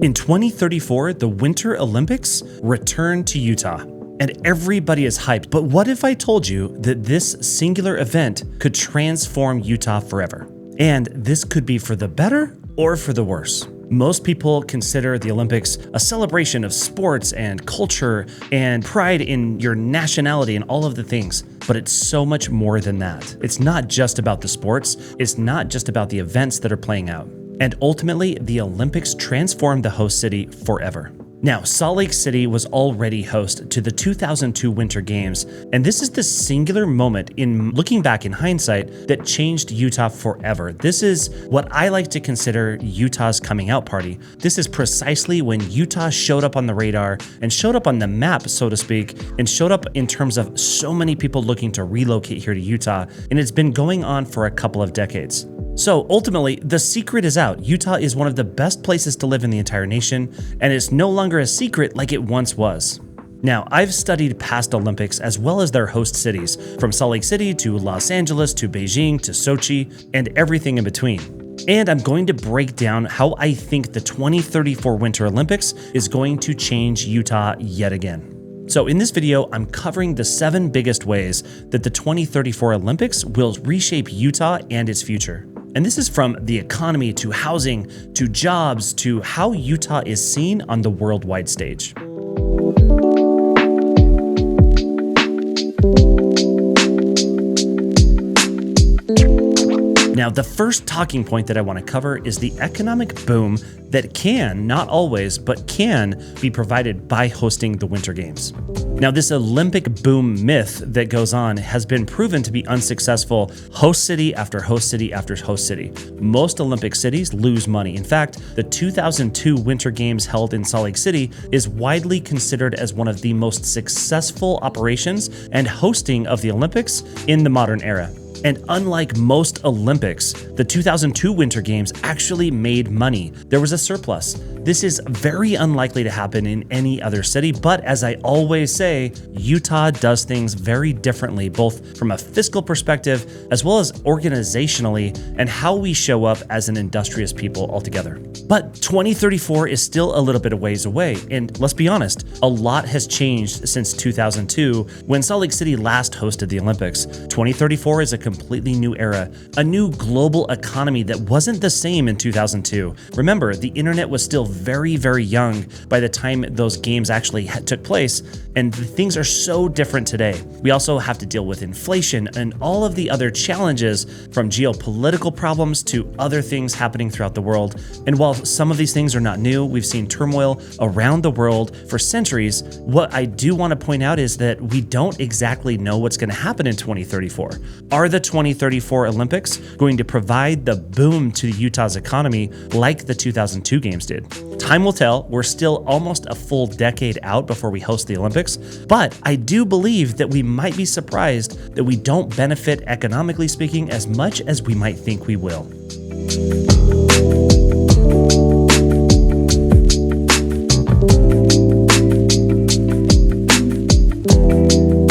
In 2034, the Winter Olympics return to Utah, and everybody is hyped. But what if I told you that this singular event could transform Utah forever? And this could be for the better or for the worse. Most people consider the Olympics a celebration of sports and culture and pride in your nationality and all of the things, but it's so much more than that. It's not just about the sports, it's not just about the events that are playing out. And ultimately, the Olympics transformed the host city forever. Now, Salt Lake City was already host to the 2002 Winter Games, and this is the singular moment in looking back in hindsight that changed Utah forever. This is what I like to consider Utah's coming out party. This is precisely when Utah showed up on the radar and showed up on the map, so to speak, and showed up in terms of so many people looking to relocate here to Utah, and it's been going on for a couple of decades. So ultimately, the secret is out. Utah is one of the best places to live in the entire nation, and it's no longer a secret like it once was. Now, I've studied past Olympics as well as their host cities, from Salt Lake City to Los Angeles to Beijing to Sochi and everything in between. And I'm going to break down how I think the 2034 Winter Olympics is going to change Utah yet again. So in this video, I'm covering the 7 biggest ways that the 2034 Olympics will reshape Utah and its future. And this is from the economy to housing to jobs to how Utah is seen on the worldwide stage. Now, the first talking point that I want to cover is the economic boom that can, not always, but can be provided by hosting the Winter Games. Now, this Olympic boom myth that goes on has been proven to be unsuccessful host city after host city after host city. Most Olympic cities lose money. In fact, the 2002 Winter Games held in Salt Lake City is widely considered as one of the most successful operations and hosting of the Olympics in the modern era. And unlike most Olympics, the 2002 Winter Games actually made money. There was a surplus. This is very unlikely to happen in any other city, but as I always say, Utah does things very differently, both from a fiscal perspective as well as organizationally and how we show up as an industrious people altogether. But 2034 is still a little bit of ways away, and let's be honest, a lot has changed since 2002 when Salt Lake City last hosted the Olympics. 2034 is a completely new era, a new global economy that wasn't the same in 2002. Remember, the internet was still very, very young by the time those games actually took place, and things are so different today. We also have to deal with inflation and all of the other challenges, from geopolitical problems to other things happening throughout the world. And while some of these things are not new, we've seen turmoil around the world for centuries. What I do want to point out is that we don't exactly know what's going to happen in 2034. Are the 2034 Olympics going to provide the boom to Utah's economy like the 2002 games did? Time will tell. We're still almost a full decade out before we host the Olympics, but I do believe that we might be surprised that we don't benefit economically speaking as much as we might think we will.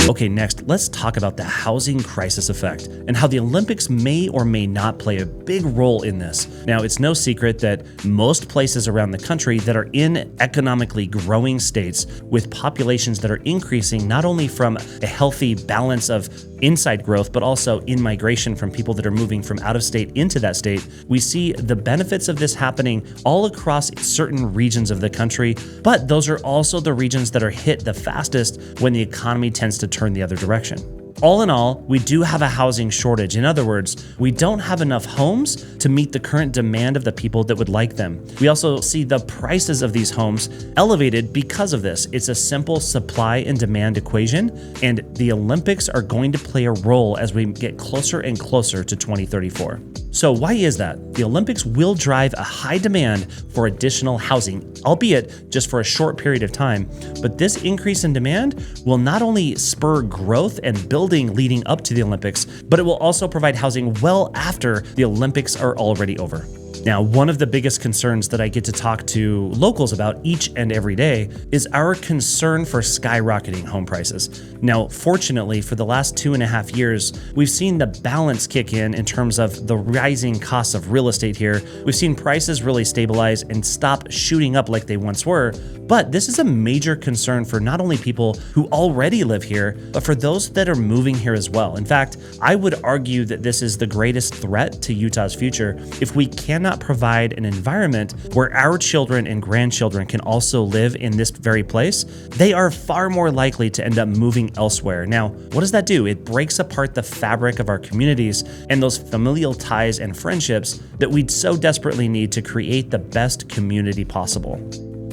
Okay, next, let's talk about the housing crisis effect and how the Olympics may or may not play a big role in this. Now, it's no secret that most places around the country that are in economically growing states with populations that are increasing not only from a healthy balance of inside growth, but also in migration from people that are moving from out of state into that state, we see the benefits of this happening all across certain regions of the country, but those are also the regions that are hit the fastest when the economy tends to turn the other direction. All in all, we do have a housing shortage. In other words, we don't have enough homes to meet the current demand of the people that would like them. We also see the prices of these homes elevated because of this. It's a simple supply and demand equation, and the Olympics are going to play a role as we get closer and closer to 2034. So why is that? The Olympics will drive a high demand for additional housing, albeit just for a short period of time. But this increase in demand will not only spur growth and building leading up to the Olympics, but it will also provide housing well after the Olympics are already over. Now, one of the biggest concerns that I get to talk to locals about each and every day is our concern for skyrocketing home prices. Now, fortunately, for the last 2.5 years, we've seen the balance kick in terms of the rising costs of real estate here. We've seen prices really stabilize and stop shooting up like they once were. But this is a major concern for not only people who already live here, but for those that are moving here as well. In fact, I would argue that this is the greatest threat to Utah's future if we cannot provide an environment where our children and grandchildren can also live in this very place. They are far more likely to end up moving elsewhere. Now, what does that do? It breaks apart the fabric of our communities and those familial ties and friendships that we'd so desperately need to create the best community possible.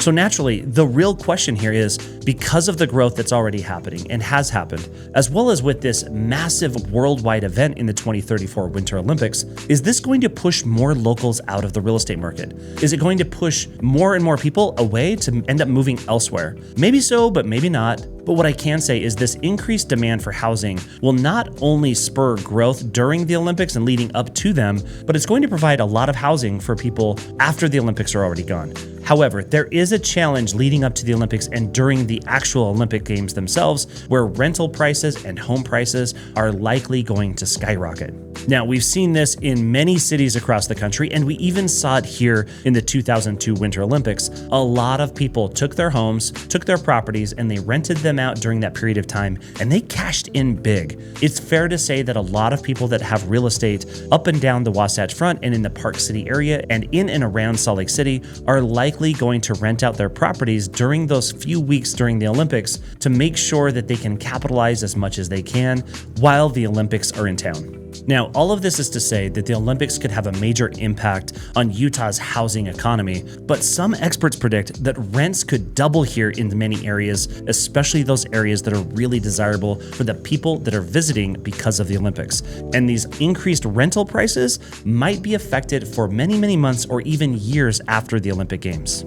So naturally, the real question here is, because of the growth that's already happening and has happened, as well as with this massive worldwide event in the 2034 Winter Olympics, is this going to push more locals out of the real estate market? Is it going to push more and more people away to end up moving elsewhere? Maybe so, but maybe not. But what I can say is this increased demand for housing will not only spur growth during the Olympics and leading up to them, but it's going to provide a lot of housing for people after the Olympics are already gone. However, there is a challenge leading up to the Olympics and during the actual Olympic Games themselves, where rental prices and home prices are likely going to skyrocket. Now, we've seen this in many cities across the country, and we even saw it here in the 2002 Winter Olympics. A lot of people took their homes, took their properties, and they rented them out during that period of time, and they cashed in big. It's fair to say that a lot of people that have real estate up and down the Wasatch Front and in the Park City area and in and around Salt Lake City are likely going to rent out their properties during those few weeks during the Olympics to make sure that they can capitalize as much as they can while the Olympics are in town. Now, all of this is to say that the Olympics could have a major impact on Utah's housing economy, but some experts predict that rents could double here in many areas, especially those areas that are really desirable for the people that are visiting because of the Olympics. And these increased rental prices might be affected for many, many months or even years after the Olympic Games.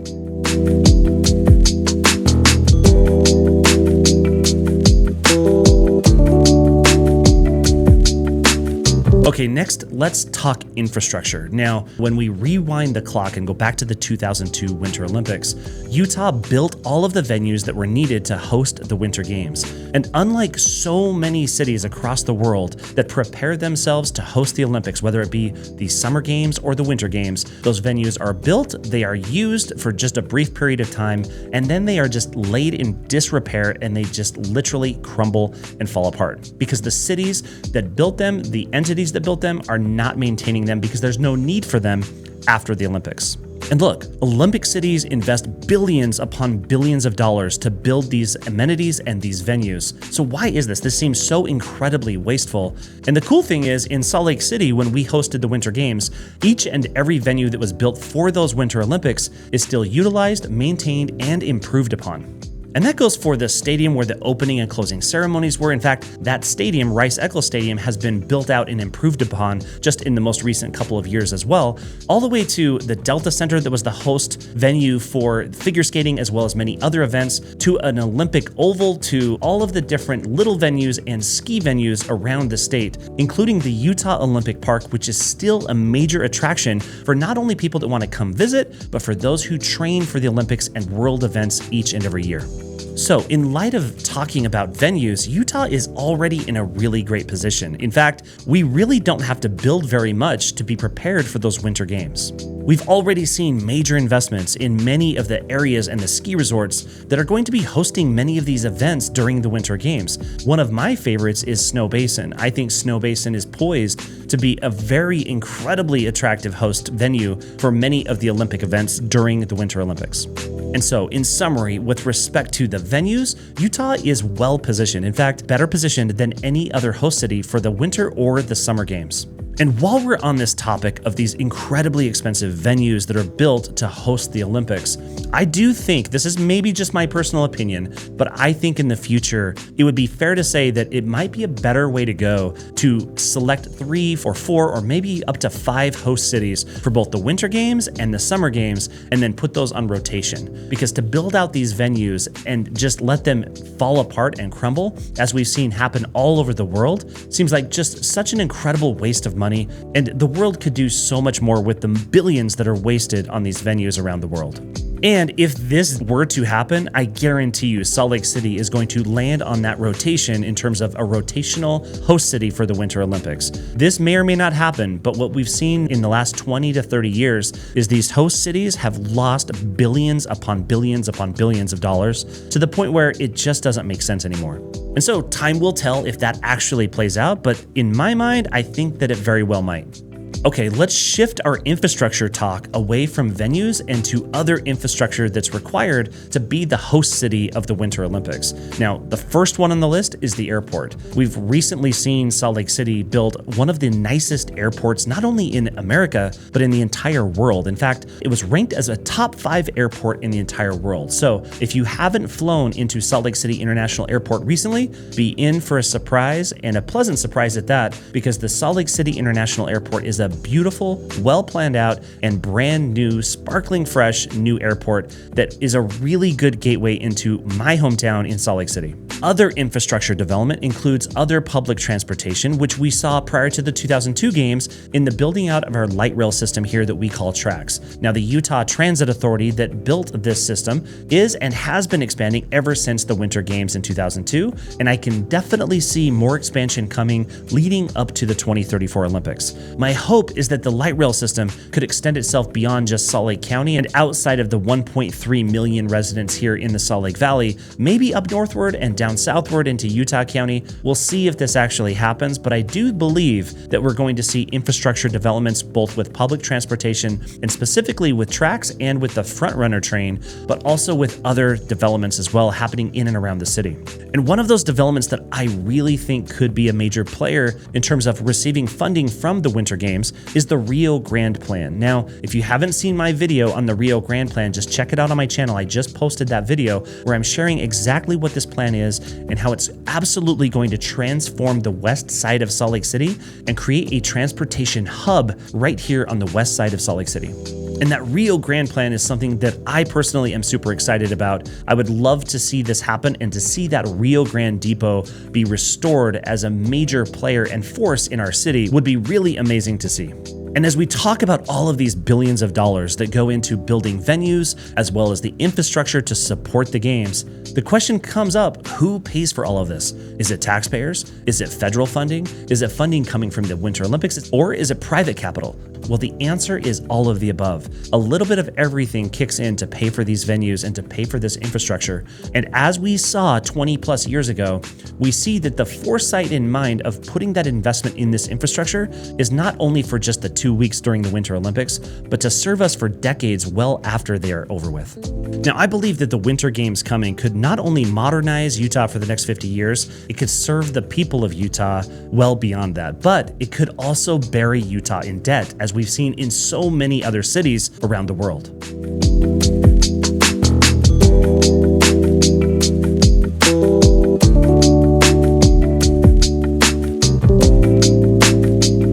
Okay, next, let's talk infrastructure. Now, when we rewind the clock and go back to the 2002 Winter Olympics, Utah built all of the venues that were needed to host the Winter Games. And unlike so many cities across the world that prepare themselves to host the Olympics, whether it be the Summer Games or the Winter Games, those venues are built, they are used for just a brief period of time, and then they are just laid in disrepair and they just literally crumble and fall apart. Because the cities that built them, the entities that built them, are not maintaining them because there's no need for them after the Olympics. And look, Olympic cities invest billions upon billions of dollars to build these amenities and these venues. So why is this? This seems so incredibly wasteful. And the cool thing is, in Salt Lake City, when we hosted the Winter Games, each and every venue that was built for those Winter Olympics is still utilized, maintained, and improved upon. And that goes for the stadium where the opening and closing ceremonies were. In fact, that stadium, Rice-Eccles Stadium, has been built out and improved upon just in the most recent couple of years as well, all the way to the Delta Center that was the host venue for figure skating as well as many other events, to an Olympic Oval, to all of the different little venues and ski venues around the state, including the Utah Olympic Park, which is still a major attraction for not only people that want to come visit, but for those who train for the Olympics and world events each and every year. So, in light of talking about venues, Utah is already in a really great position. In fact, we really don't have to build very much to be prepared for those Winter Games. We've already seen major investments in many of the areas and the ski resorts that are going to be hosting many of these events during the Winter Games. One of my favorites is Snow Basin. I think Snow Basin is poised to be a very incredibly attractive host venue for many of the Olympic events during the Winter Olympics. And so, in summary, with respect to the venues, Utah is well positioned, in fact, better positioned than any other host city for the Winter or the Summer Games. And while we're on this topic of these incredibly expensive venues that are built to host the Olympics, I do think, this is maybe just my personal opinion, but I think in the future, it would be fair to say that it might be a better way to go to select 3 or 4 or maybe up to 5 host cities for both the winter games and the summer games, and then put those on rotation. Because to build out these venues and just let them fall apart and crumble, as we've seen happen all over the world, seems like just such an incredible waste of money, and the world could do so much more with the billions that are wasted on these venues around the world. And if this were to happen, I guarantee you Salt Lake City is going to land on that rotation in terms of a rotational host city for the Winter Olympics. This may or may not happen, but what we've seen in the last 20 to 30 years is these host cities have lost billions upon billions upon billions of dollars to the point where it just doesn't make sense anymore. And so time will tell if that actually plays out, but in my mind, I think that it very well might. Okay, let's shift our infrastructure talk away from venues and to other infrastructure that's required to be the host city of the Winter Olympics. Now, the first one on the list is the airport. We've recently seen Salt Lake City build one of the nicest airports, not only in America, but in the entire world. In fact, it was ranked as a top 5 airport in the entire world. So if you haven't flown into Salt Lake City International Airport recently, be in for a surprise, and a pleasant surprise at that, because the Salt Lake City International Airport is a beautiful, well planned out, and brand new, sparkling fresh new airport that is a really good gateway into my hometown in Salt Lake City. Other infrastructure development includes other public transportation, which we saw prior to the 2002 games in the building out of our light rail system here that we call TRAX. Now, the Utah Transit Authority that built this system is and has been expanding ever since the Winter Games in 2002, and I can definitely see more expansion coming leading up to the 2034 Olympics. My hope is that the light rail system could extend itself beyond just Salt Lake County and outside of the 1.3 million residents here in the Salt Lake Valley, maybe up northward and down southward into Utah County. We'll see if this actually happens, but I do believe that we're going to see infrastructure developments both with public transportation and specifically with TRAX and with the Frontrunner train, but also with other developments as well happening in and around the city. And one of those developments that I really think could be a major player in terms of receiving funding from the Winter Games is the Rio Grande Plan. Now, if you haven't seen my video on the Rio Grande Plan, just check it out on my channel. I just posted that video where I'm sharing exactly what this plan is and how it's absolutely going to transform the west side of Salt Lake City and create a transportation hub right here on the west side of Salt Lake City. And that Rio Grande Plan is something that I personally am super excited about. I would love to see this happen and to see that Rio Grande Depot be restored as a major player and force in our city would be really amazing to see. And as we talk about all of these billions of dollars that go into building venues, as well as the infrastructure to support the games, the question comes up, who pays for all of this? Is it taxpayers? Is it federal funding? Is it funding coming from the Winter Olympics? Or is it private capital? Well, the answer is all of the above. A little bit of everything kicks in to pay for these venues and to pay for this infrastructure. And as we saw 20 plus years ago, we see that the foresight in mind of putting that investment in this infrastructure is not only for just the 2 weeks during the Winter Olympics, but to serve us for decades well after they are over with. Now, I believe that the Winter Games coming could not only modernize Utah for the next 50 years, it could serve the people of Utah well beyond that, but it could also bury Utah in debt, as we've seen in so many other cities around the world.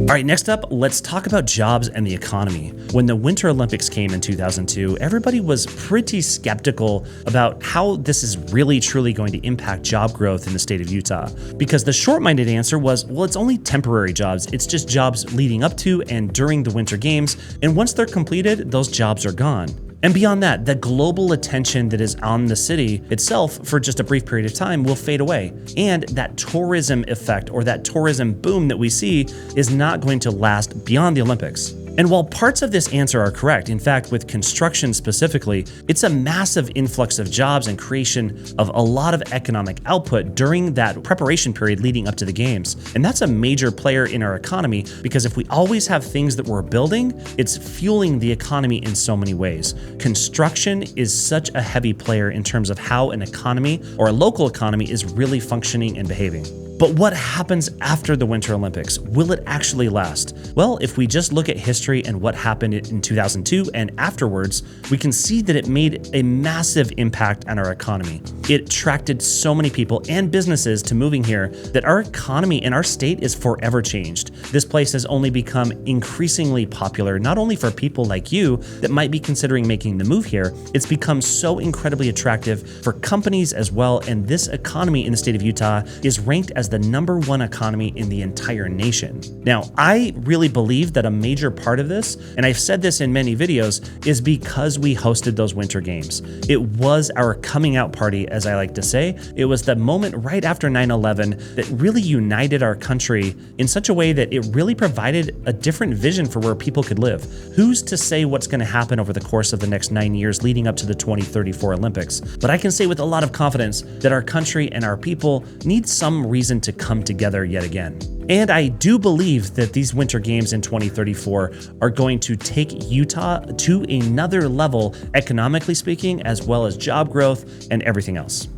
All right, next up, let's talk about jobs and the economy. When the Winter Olympics came in 2002, everybody was pretty skeptical about how this is really truly going to impact job growth in the state of Utah. Because the short-minded answer was, well, it's only temporary jobs. It's just jobs leading up to and during the Winter Games. And once they're completed, those jobs are gone. And beyond that, the global attention that is on the city itself for just a brief period of time will fade away. And that tourism effect or that tourism boom that we see is not going to last beyond the Olympics. And while parts of this answer are correct, in fact, with construction specifically, it's a massive influx of jobs and creation of a lot of economic output during that preparation period leading up to the games. And that's a major player in our economy because if we always have things that we're building, it's fueling the economy in so many ways. Construction is such a heavy player in terms of how an economy or a local economy is really functioning and behaving. But what happens after the Winter Olympics? Will it actually last? Well, if we just look at history and what happened in 2002 and afterwards, we can see that it made a massive impact on our economy. It attracted so many people and businesses to moving here that our economy and our state is forever changed. This place has only become increasingly popular, not only for people like you that might be considering making the move here, it's become so incredibly attractive for companies as well, and this economy in the state of Utah is ranked as the #1 economy in the entire nation. Now, I really believe that a major part of this, and I've said this in many videos, is because we hosted those Winter Games. It was our coming out party, as I like to say. It was the moment right after 9/11 that really united our country in such a way that it really provided a different vision for where people could live. Who's to say what's going to happen over the course of the next 9 years leading up to the 2034 Olympics? But I can say with a lot of confidence that our country and our people need some reason to come together yet again. And I do believe that these Winter Games in 2034 are going to take Utah to another level, economically speaking, as well as job growth and everything else.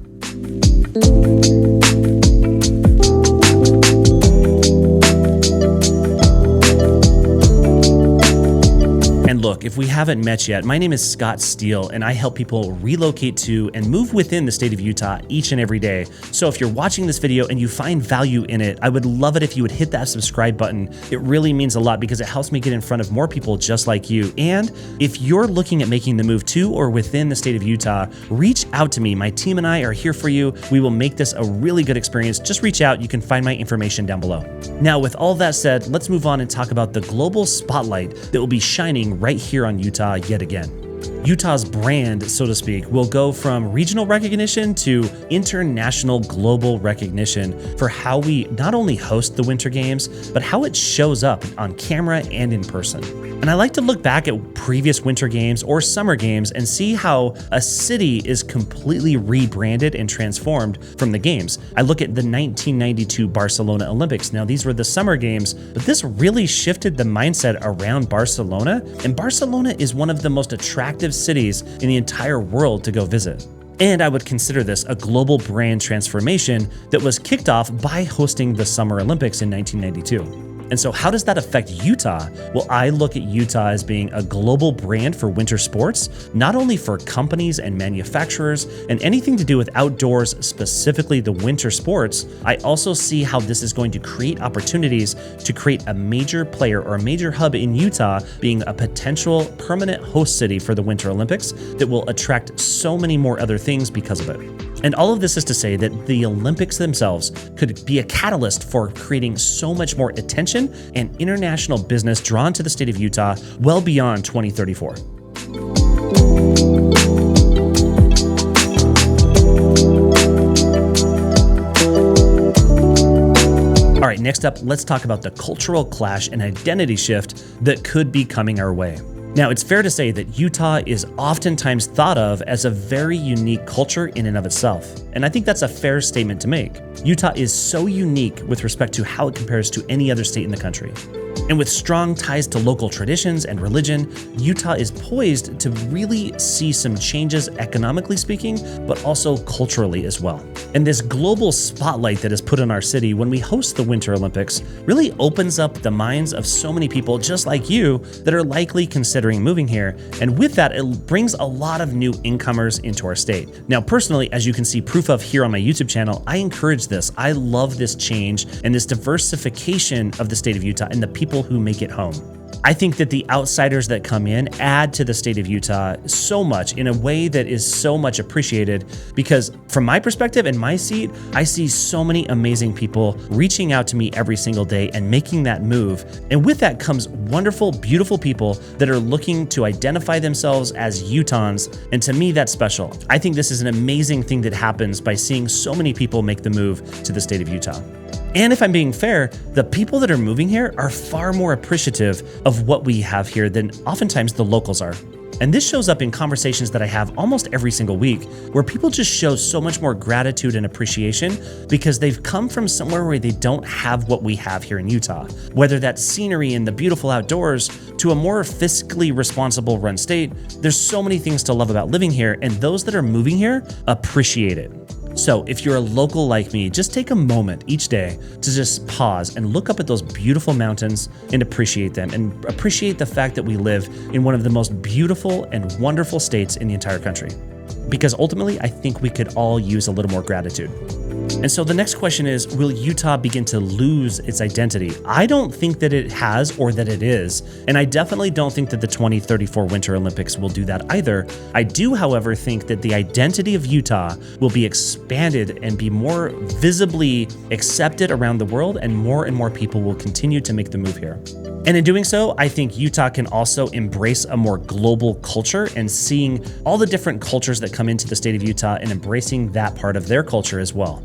And look, if we haven't met yet, my name is Scott Steele, and I help people relocate to and move within the state of Utah each and every day. So if you're watching this video and you find value in it, I would love it if you would hit that subscribe button. It really means a lot because it helps me get in front of more people just like you. And if you're looking at making the move to or within the state of Utah, reach out to me. My team and I are here for you. We will make this a really good experience. Just reach out. You can find my information down below. Now, with all that said, let's move on and talk about the global spotlight that will be shining right here on Utah yet again. Utah's brand, so to speak, will go from regional recognition to international global recognition for how we not only host the Winter Games, but how it shows up on camera and in person. And I like to look back at previous Winter Games or Summer Games and see how a city is completely rebranded and transformed from the games. I look at the 1992 Barcelona Olympics. Now, these were the Summer Games, but this really shifted the mindset around Barcelona, and Barcelona is one of the most attractive cities in the entire world to go visit. And I would consider this a global brand transformation that was kicked off by hosting the Summer Olympics in 1992. And so how does that affect Utah? Well, I look at Utah as being a global brand for winter sports, not only for companies and manufacturers and anything to do with outdoors, specifically the winter sports. I also see how this is going to create opportunities to create a major player or a major hub in Utah being a potential permanent host city for the Winter Olympics that will attract so many more other things because of it. And all of this is to say that the Olympics themselves could be a catalyst for creating so much more attention and international business drawn to the state of Utah well beyond 2034. All right, next up, let's talk about the cultural clash and identity shift that could be coming our way. Now, it's fair to say that Utah is oftentimes thought of as a very unique culture in and of itself, and I think that's a fair statement to make. Utah is so unique with respect to how it compares to any other state in the country. And with strong ties to local traditions and religion, Utah is poised to really see some changes economically speaking, but also culturally as well. And this global spotlight that is put on our city when we host the Winter Olympics really opens up the minds of so many people just like you that are likely considering moving here. And with that, it brings a lot of new incomers into our state. Now, personally, as you can see proof of here on my YouTube channel, I encourage this. I love this change and this diversification of the state of Utah and the people who make it home. I think that the outsiders that come in add to the state of Utah so much in a way that is so much appreciated because from my perspective and my seat, I see so many amazing people reaching out to me every single day and making that move. And with that comes wonderful, beautiful people that are looking to identify themselves as Utahns. And to me, that's special. I think this is an amazing thing that happens by seeing so many people make the move to the state of Utah. And if I'm being fair, the people that are moving here are far more appreciative of what we have here than oftentimes the locals are. And this shows up in conversations that I have almost every single week, where people just show so much more gratitude and appreciation because they've come from somewhere where they don't have what we have here in Utah. Whether that's scenery and the beautiful outdoors to a more fiscally responsible run state, there's so many things to love about living here, and those that are moving here appreciate it. So if you're a local like me, just take a moment each day to just pause and look up at those beautiful mountains and appreciate them, and appreciate the fact that we live in one of the most beautiful and wonderful states in the entire country. Because ultimately, I think we could all use a little more gratitude. And so the next question is, will Utah begin to lose its identity? I don't think that it has or that it is, and I definitely don't think that the 2034 Winter Olympics will do that either. I do, however, think that the identity of Utah will be expanded and be more visibly accepted around the world, and more people will continue to make the move here. And in doing so, I think Utah can also embrace a more global culture, and seeing all the different cultures that come into the state of Utah and embracing that part of their culture as well.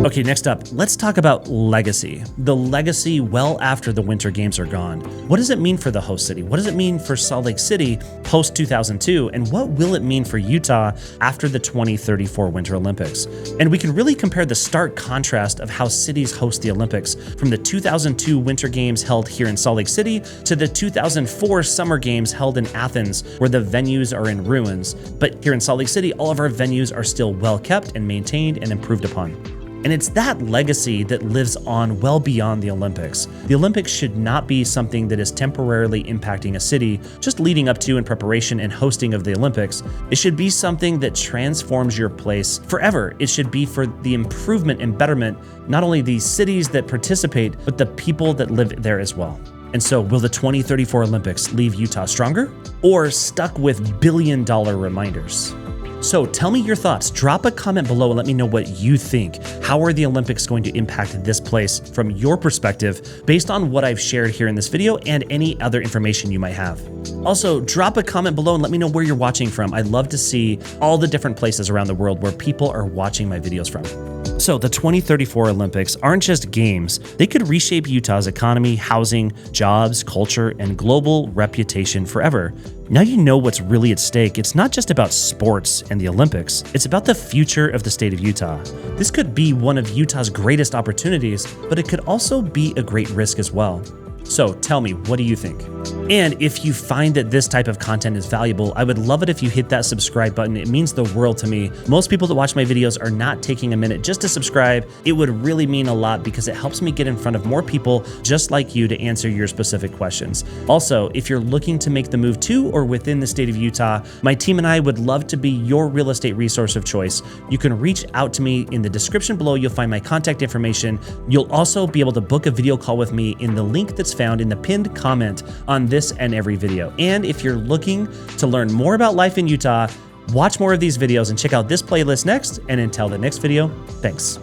Okay, next up, let's talk about legacy. The legacy well after the Winter Games are gone. What does it mean for the host city? What does it mean for Salt Lake City post 2002? And what will it mean for Utah after the 2034 Winter Olympics? And we can really compare the stark contrast of how cities host the Olympics, from the 2002 Winter Games held here in Salt Lake City to the 2004 Summer Games held in Athens, where the venues are in ruins. But here in Salt Lake City, all of our venues are still well kept and maintained and improved upon. And it's that legacy that lives on well beyond the Olympics. The Olympics should not be something that is temporarily impacting a city just leading up to, in preparation and hosting of the Olympics. It should be something that transforms your place forever. It should be for the improvement and betterment, not only the cities that participate, but the people that live there as well. And so, will the 2034 Olympics leave Utah stronger, or stuck with billion-dollar reminders? So tell me your thoughts. Drop a comment below and let me know what you think. How are the Olympics going to impact this place from your perspective, based on what I've shared here in this video and any other information you might have? Also, drop a comment below and let me know where you're watching from. I'd love to see all the different places around the world where people are watching my videos from. So the 2034 Olympics aren't just games. They could reshape Utah's economy, housing, jobs, culture, and global reputation forever. Now you know what's really at stake. It's not just about sports and the Olympics. It's about the future of the state of Utah. This could be one of Utah's greatest opportunities, but it could also be a great risk as well. So tell me, what do you think? And if you find that this type of content is valuable, I would love it if you hit that subscribe button. It means the world to me. Most people that watch my videos are not taking a minute just to subscribe. It would really mean a lot because it helps me get in front of more people just like you to answer your specific questions. Also, if you're looking to make the move to or within the state of Utah, my team and I would love to be your real estate resource of choice. You can reach out to me in the description below. You'll find my contact information. You'll also be able to book a video call with me in the link that's found in the pinned comment on this and every video. And if you're looking to learn more about life in Utah, watch more of these videos and check out this playlist next. And until the next video, thanks.